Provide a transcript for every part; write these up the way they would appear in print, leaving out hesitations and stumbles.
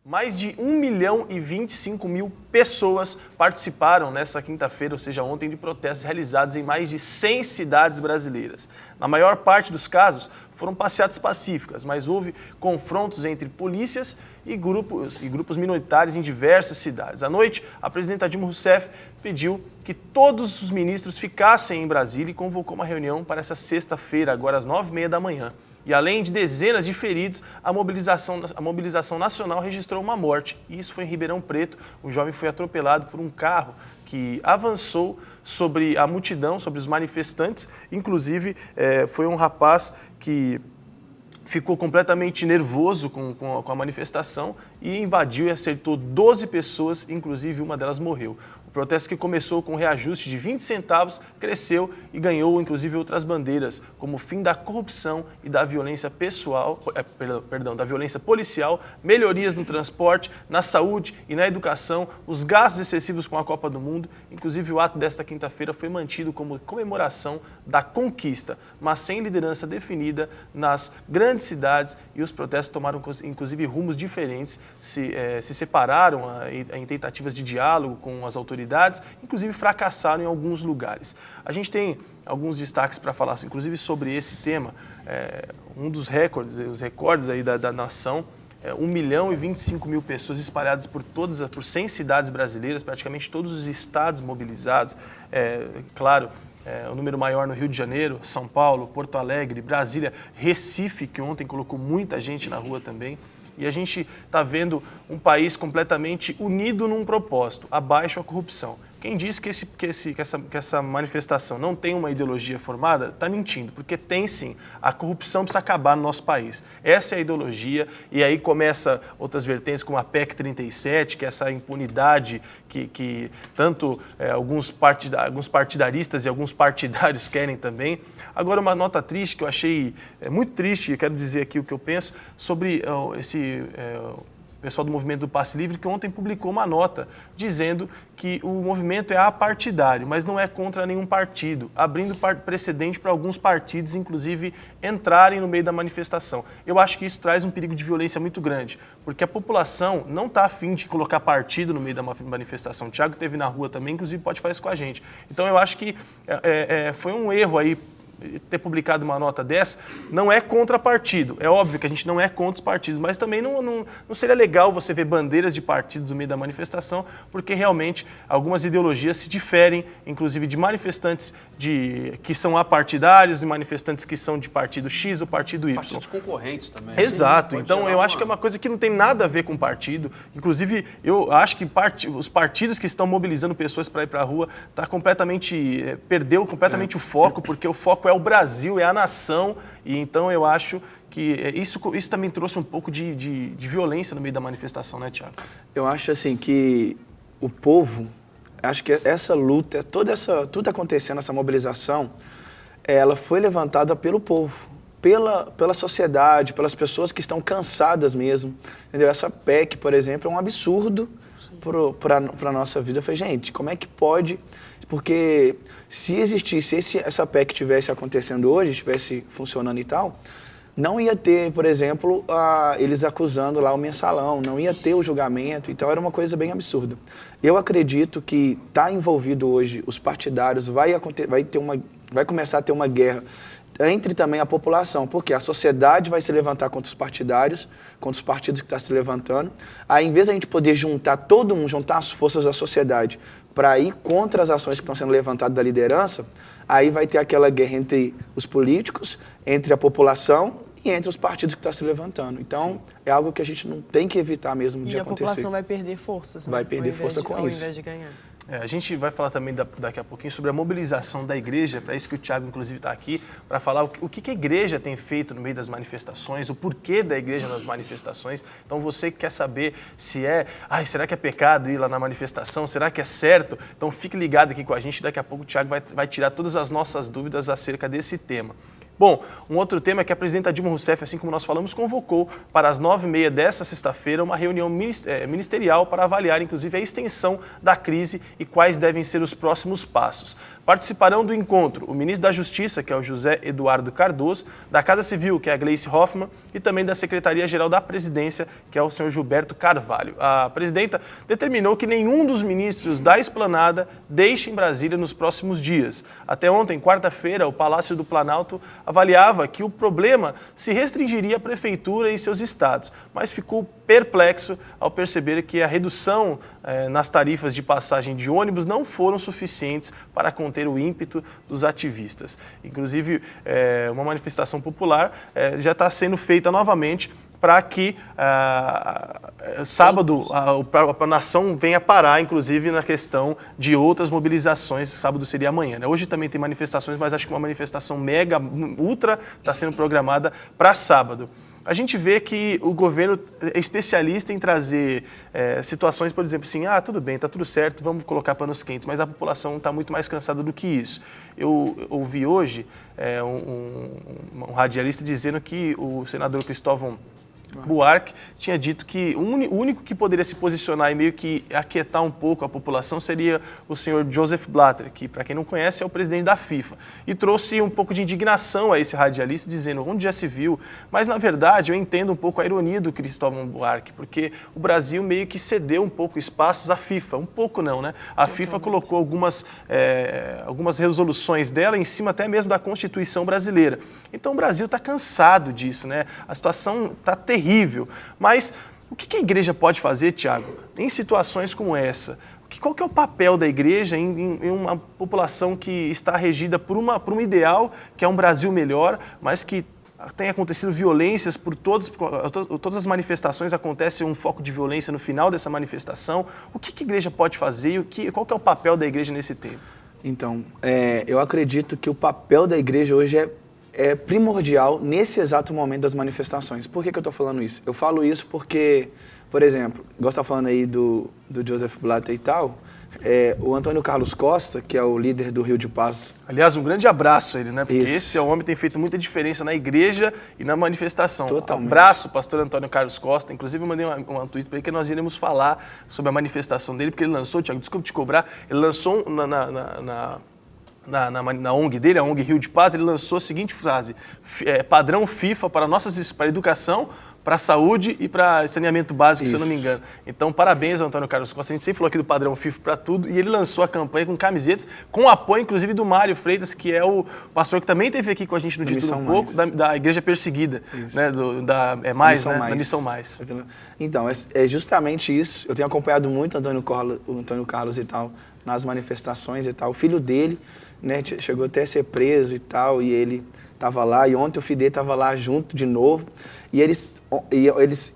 Mais de 1.025.000 pessoas participaram nesta quinta-feira, ou seja, ontem, de protestos realizados em mais de 100 cidades brasileiras. Na maior parte dos casos, foram passeatas pacíficas, mas houve confrontos entre polícias e grupos minoritários em diversas cidades. À noite, a presidenta Dilma Rousseff pediu que todos os ministros ficassem em Brasília e convocou uma reunião para essa sexta-feira, agora às 9h30 da manhã. E além de dezenas de feridos, a mobilização nacional registrou uma morte. E isso foi em Ribeirão Preto. Um jovem foi atropelado por um carro que avançou sobre a multidão, sobre os manifestantes. Inclusive, foi um rapaz que ficou completamente nervoso com a manifestação e invadiu e acertou 12 pessoas, inclusive uma delas morreu. O protesto, que começou com um reajuste de 20 centavos, cresceu e ganhou inclusive outras bandeiras, como o fim da corrupção e da violência da violência policial, melhorias no transporte, na saúde e na educação, os gastos excessivos com a Copa do Mundo. Inclusive, o ato desta quinta-feira foi mantido como comemoração da conquista, mas sem liderança definida nas grandes cidades, e os protestos tomaram inclusive rumos diferentes, se separaram em tentativas de diálogo com as autoridades, inclusive fracassaram em alguns lugares. A gente tem alguns destaques para falar, inclusive sobre esse tema. Um dos os recordes aí da nação, 1.025.000 pessoas espalhadas por 100 cidades brasileiras, praticamente todos os estados mobilizados, claro. O número maior no Rio de Janeiro, São Paulo, Porto Alegre, Brasília, Recife, que ontem colocou muita gente na rua também. E a gente está vendo um país completamente unido num propósito: abaixo a corrupção. Quem diz que essa manifestação não tem uma ideologia formada, está mentindo, porque tem sim. A corrupção precisa acabar no nosso país. Essa é a ideologia, e aí começa outras vertentes, como a PEC 37, que é essa impunidade que tanto alguns partidaristas e alguns partidários querem também. Agora, uma nota triste, que eu achei muito triste, e quero dizer aqui o que eu penso, sobre o pessoal do Movimento do Passe Livre, que ontem publicou uma nota dizendo que o movimento é apartidário, mas não é contra nenhum partido, abrindo precedente para alguns partidos, inclusive, entrarem no meio da manifestação. Eu acho que isso traz um perigo de violência muito grande, porque a população não está afim de colocar partido no meio da manifestação. O Thiago esteve na rua também, inclusive pode fazer isso com a gente. Então eu acho que foi um erro aí ter publicado uma nota dessa. Não é contra partido. É óbvio que a gente não é contra os partidos, mas também não seria legal você ver bandeiras de partidos no meio da manifestação, porque realmente algumas ideologias se diferem, inclusive de manifestantes que são apartidários e manifestantes que são de partido X ou partido Y. Partidos concorrentes também. Exato. Então eu acho que é uma coisa que não tem nada a ver com partido. Inclusive, eu acho que os partidos que estão mobilizando pessoas para ir para a rua perdeu completamente o foco, porque o foco é o Brasil, é a nação, e então eu acho que isso também trouxe um pouco de violência no meio da manifestação, né, Thiago? Eu acho assim que o povo, acho que essa luta, tudo acontecendo, essa mobilização, ela foi levantada pelo povo, pela sociedade, pelas pessoas que estão cansadas mesmo, entendeu? Essa PEC, por exemplo, é um absurdo para a nossa vida. Eu falei, gente, como é que pode? Porque se existisse, essa PEC estivesse acontecendo hoje, estivesse funcionando e tal, não ia ter, por exemplo, eles acusando lá o mensalão, não ia ter o julgamento, então era uma coisa bem absurda. Eu acredito que está envolvido hoje os partidários, vai começar a ter uma guerra entre também a população, porque a sociedade vai se levantar contra os partidários, contra os partidos que estão se levantando. Aí, em vez de a gente poder juntar todo mundo, juntar as forças da sociedade para ir contra as ações que estão sendo levantadas da liderança, aí vai ter aquela guerra entre os políticos, entre a população e entre os partidos que estão se levantando. Então, é algo que a gente não tem que evitar mesmo de acontecer. E a população vai perder forças, né? Vai perder força com isso. Ao invés de ganhar. A gente vai falar também daqui a pouquinho sobre a mobilização da igreja, para isso que o Thiago, inclusive, está aqui, para falar o que a igreja tem feito no meio das manifestações, o porquê da igreja nas manifestações. Então, você que quer saber se será que é pecado ir lá na manifestação? Será que é certo? Então, fique ligado aqui com a gente, daqui a pouco o Thiago vai tirar todas as nossas dúvidas acerca desse tema. Bom, um outro tema é que a presidenta Dilma Rousseff, assim como nós falamos, convocou para as 9h30 desta sexta-feira uma reunião ministerial para avaliar, inclusive, a extensão da crise e quais devem ser os próximos passos. Participarão do encontro o ministro da Justiça, que é o José Eduardo Cardoso, da Casa Civil, que é a Gleice Hoffmann, e também da Secretaria-Geral da Presidência, que é o senhor Gilberto Carvalho. A presidenta determinou que nenhum dos ministros da esplanada deixe em Brasília nos próximos dias. Até ontem, quarta-feira, o Palácio do Planalto avaliava que o problema se restringiria à prefeitura e seus estados, mas ficou perplexo ao perceber que a redução nas tarifas de passagem de ônibus não foram suficientes para conter o ímpeto dos ativistas. Inclusive, uma manifestação popular já está sendo feita novamente para que sábado a nação venha parar, inclusive na questão de outras mobilizações. Sábado seria amanhã, né? Hoje também tem manifestações, mas acho que uma manifestação mega, ultra, está sendo programada para sábado. A gente vê que o governo é especialista em trazer situações, por exemplo, assim, tudo bem, está tudo certo, vamos colocar panos quentes, mas a população está muito mais cansada do que isso. Eu ouvi hoje um radialista dizendo que o senador Cristóvão Buarque tinha dito que o único que poderia se posicionar e meio que aquietar um pouco a população seria o senhor Joseph Blatter, que, para quem não conhece, é o presidente da FIFA. E trouxe um pouco de indignação a esse radialista, dizendo onde já se viu. Mas, na verdade, eu entendo um pouco a ironia do Cristóvão Buarque, porque o Brasil meio que cedeu um pouco espaços à FIFA. Um pouco não, né? A FIFA colocou algumas resoluções dela em cima até mesmo da Constituição brasileira. Então, o Brasil está cansado disso, né? A situação está terrível. Mas o que a igreja pode fazer, Tiago, em situações como essa? Qual que é o papel da igreja em uma população que está regida por um ideal, que é um Brasil melhor, mas que tem acontecido violências por todas as manifestações, acontece um foco de violência no final dessa manifestação? O que a igreja pode fazer e qual que é o papel da igreja nesse tempo? Então, eu acredito que o papel da igreja hoje é primordial nesse exato momento das manifestações. Por que eu estou falando isso? Eu falo isso porque, por exemplo, igual você está falando aí do Joseph Blatter e tal, o Antônio Carlos Costa, que é o líder do Rio de Paz. Aliás, um grande abraço a ele, né? Porque Isso. esse homem tem feito muita diferença na igreja e na manifestação. Totalmente. Abraço, pastor Antônio Carlos Costa. Inclusive, eu mandei um tweet para ele que nós iremos falar sobre a manifestação dele, porque ele lançou, Tiago, desculpa te cobrar, ele lançou na ONG dele, a ONG Rio de Paz, ele lançou a seguinte frase: padrão FIFA para para a educação, para a saúde e para saneamento básico, se eu não me engano. Então, parabéns ao Antônio Carlos Costa. A gente sempre falou aqui do padrão FIFA para tudo, e ele lançou a campanha com camisetas, com apoio, inclusive, do Mário Freitas, que é o pastor que também esteve aqui com a gente no Dito um pouco, da Igreja Perseguida, né? Da Missão Mais. Então, é justamente isso. Eu tenho acompanhado muito o Antônio Carlos e tal, nas manifestações e tal. O filho dele, né, chegou até a ser preso e tal, e ele estava lá, e ontem o Fidê estava lá junto de novo, e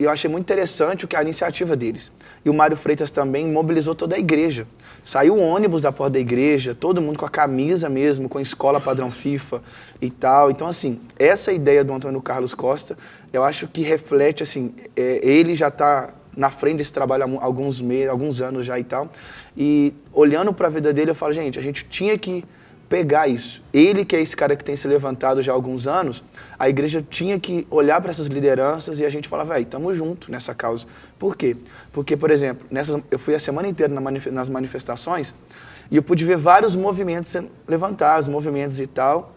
eu achei muito interessante a iniciativa deles. E o Mário Freitas também mobilizou toda a igreja. Saiu o ônibus da porta da igreja, todo mundo com a camisa mesmo, com a escola padrão FIFA e tal. Então, assim, essa ideia do Antônio Carlos Costa, eu acho que reflete, assim, ele já está na frente desse trabalho há alguns anos já e tal, e olhando para a vida dele, eu falo, gente, a gente tinha que pegar isso. Ele, que é esse cara que tem se levantado já há alguns anos, a igreja tinha que olhar para essas lideranças e a gente falar, velho, estamos juntos nessa causa. Por quê? Porque, por exemplo, eu fui a semana inteira nas manifestações e eu pude ver vários movimentos sendo levantados, movimentos e tal,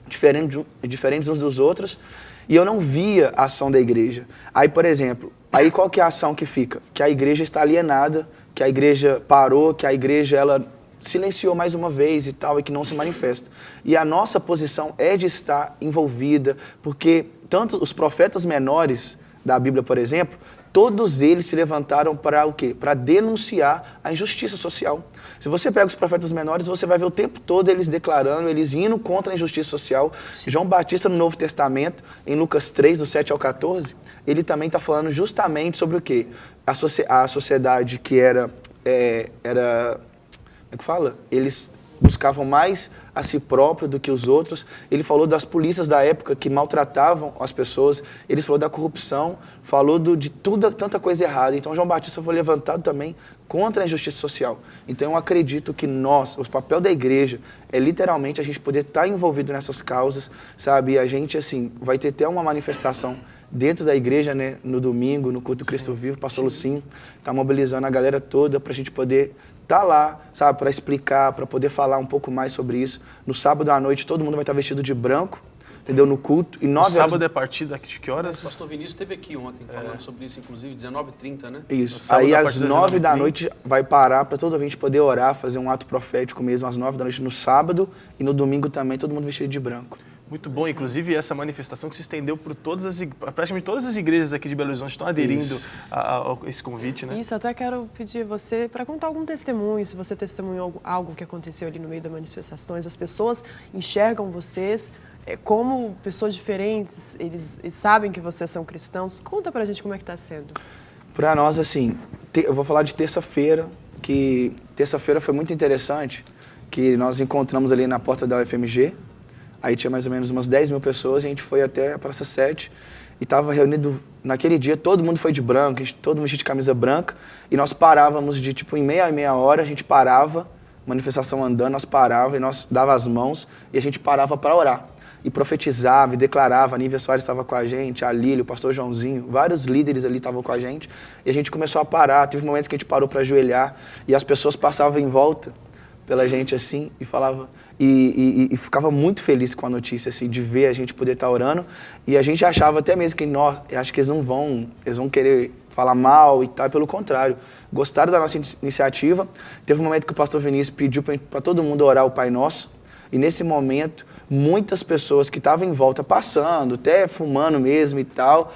diferentes uns dos outros, e eu não via a ação da igreja. Aí, por exemplo, qual que é a ação que fica? Que a igreja está alienada, que a igreja parou, que a igreja, ela silenciou mais uma vez e tal, e que não se manifesta. E a nossa posição é de estar envolvida, porque tanto os profetas menores da Bíblia, por exemplo, todos eles se levantaram para o quê? Para denunciar a injustiça social. Se você pega os profetas menores, você vai ver o tempo todo eles declarando, eles indo contra a injustiça social. Sim. João Batista, no Novo Testamento, em Lucas 3, do 7 ao 14, ele também está falando justamente sobre o quê? A sociedade que era como é que fala? Eles buscavam mais a si próprio do que os outros. Ele falou das polícias da época que maltratavam as pessoas. Ele falou da corrupção, falou de tanta coisa errada. Então, João Batista foi levantado também contra a injustiça social. Então, eu acredito que o papel da igreja é literalmente a gente poder estar envolvido nessas causas, sabe? E a gente, assim, vai ter até uma manifestação dentro da igreja, né, no domingo, no culto Cristo Vivo. O pastor Lucinho está mobilizando a galera toda para a gente poder estar lá, sabe, para explicar, para poder falar um pouco mais sobre isso. No sábado à noite, todo mundo vai estar vestido de branco, entendeu? No culto. E 9 horas... sábado é a partir de que horas? O pastor Vinícius esteve aqui ontem falando sobre isso, inclusive, 19h30, né? Isso. Aí às 9 da noite vai parar para todo a gente poder orar, fazer um ato profético mesmo, às 9 da noite no sábado e no domingo também, todo mundo vestido de branco. Muito bom, inclusive essa manifestação que se estendeu por praticamente todas as igrejas aqui de Belo Horizonte estão aderindo a esse convite, né? Isso, até quero pedir você para contar algum testemunho, se você testemunhou algo que aconteceu ali no meio das manifestações, as pessoas enxergam vocês como pessoas diferentes, eles sabem que vocês são cristãos. Conta pra gente como é que está sendo. Para nós, assim, eu vou falar de terça-feira, que terça-feira foi muito interessante, que nós encontramos ali na porta da UFMG. Aí tinha mais ou menos umas 10 mil pessoas, e a gente foi até a Praça 7 e estava reunido naquele dia, todo mundo foi de branco, todo mundo de camisa branca, e nós parávamos de tipo em meia hora, a gente parava, manifestação andando, nós parávamos e nós dava as mãos e a gente parava para orar. E profetizava e declarava, a Nívia Soares estava com a gente, a Lília, o pastor Joãozinho, vários líderes ali estavam com a gente, e a gente começou a parar, teve momentos que a gente parou para ajoelhar, e as pessoas passavam em volta pela gente assim, e falava... E ficava muito feliz com a notícia, assim, de ver a gente poder estar orando. E a gente achava até mesmo que, acho que eles vão querer falar mal e tal, pelo contrário. Gostaram da nossa iniciativa. Teve um momento que o pastor Vinícius pediu para todo mundo orar o Pai Nosso. E nesse momento, muitas pessoas que estavam em volta, passando, até fumando mesmo e tal,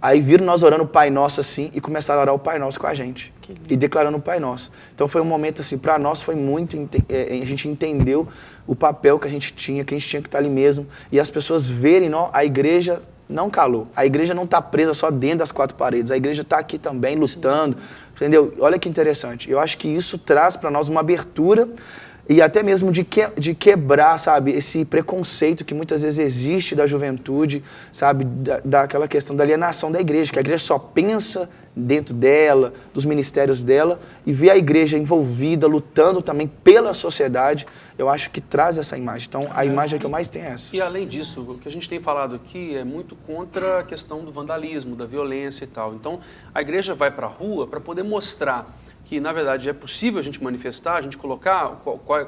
aí viram nós orando o Pai Nosso assim e começaram a orar o Pai Nosso com a gente. E declarando o Pai Nosso. Então foi um momento assim, para nós foi muito, a gente entendeu o papel que a gente tinha que estar ali mesmo. E as pessoas verem, a igreja não calou. A igreja não está presa só dentro das 4 paredes. A igreja está aqui também lutando, entendeu? Olha que interessante. Eu acho que isso traz para nós uma abertura e até mesmo de quebrar, sabe, esse preconceito que muitas vezes existe da juventude, sabe, daquela questão da alienação da igreja, que a igreja só pensa dentro dela, dos ministérios dela, e ver a igreja envolvida, lutando também pela sociedade, eu acho que traz essa imagem. Então, a imagem que eu mais tenho é essa. E além disso, o que a gente tem falado aqui é muito contra a questão do vandalismo, da violência e tal. Então, a igreja vai para a rua para poder mostrar que, na verdade, é possível a gente manifestar, a gente colocar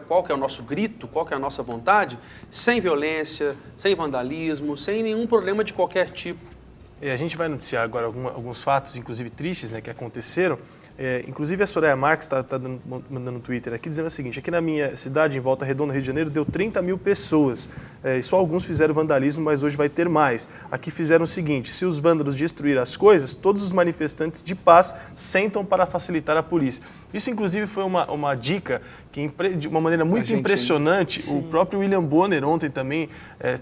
qual que é o nosso grito, qual que é a nossa vontade, sem violência, sem vandalismo, sem nenhum problema de qualquer tipo. E a gente vai noticiar agora alguns fatos, inclusive tristes, né, que aconteceram. Inclusive a Soraya Marques está mandando no Twitter aqui, dizendo o seguinte: aqui na minha cidade, em Volta Redonda, Rio de Janeiro, deu 30 mil pessoas. E só alguns fizeram vandalismo, mas hoje vai ter mais. Aqui fizeram o seguinte: se os vândalos destruírem as coisas, todos os manifestantes de paz sentam para facilitar a polícia. Isso, inclusive, foi uma dica que, de uma maneira muito impressionante, o próprio William Bonner ontem também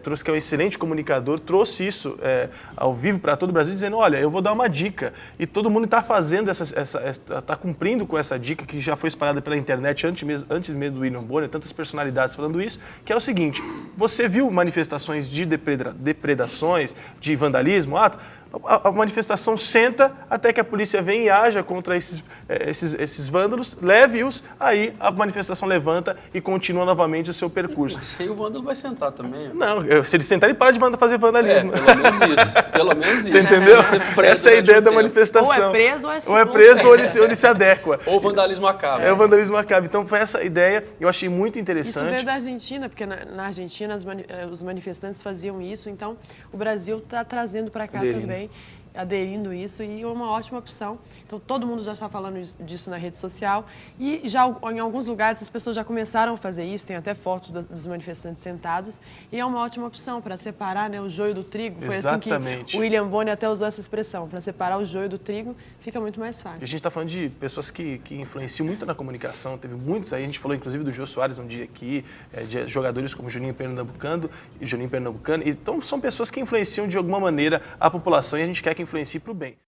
trouxe, que é um excelente comunicador, trouxe isso ao vivo para todo o Brasil, dizendo: olha, eu vou dar uma dica. E todo mundo está fazendo está cumprindo com essa dica que já foi espalhada pela internet antes mesmo do William Bonner, tantas personalidades falando isso, que é o seguinte: você viu manifestações de depredações, de vandalismo, a manifestação senta até que a polícia venha e haja contra esses vândalos, leve-os, aí a manifestação levanta e continua novamente o seu percurso. Mas aí o vândalo vai sentar também. Não, se ele sentar, ele para de fazer vandalismo. Pelo menos isso. Pelo menos isso. Você entendeu? Essa é a ideia da manifestação. Ou é preso ou ele se adequa. Ou o vandalismo acaba. O vandalismo acaba. Então foi essa ideia, eu achei muito interessante. Isso veio da Argentina, porque na Argentina os manifestantes faziam isso, então o Brasil está trazendo para cá também, aderindo isso, e é uma ótima opção. Então, todo mundo já está falando disso na rede social, e já em alguns lugares as pessoas já começaram a fazer isso, tem até fotos dos manifestantes sentados, e é uma ótima opção para separar, né, o joio do trigo. Foi Exatamente. Assim que o William Bonner até usou essa expressão, para separar o joio do trigo, fica muito mais fácil. E a gente está falando de pessoas que influenciam muito na comunicação, teve muitos aí, a gente falou inclusive do Jô Soares um dia aqui, de jogadores como Juninho Pernambucano, então são pessoas que influenciam de alguma maneira a população, e a gente quer que influencie para o bem.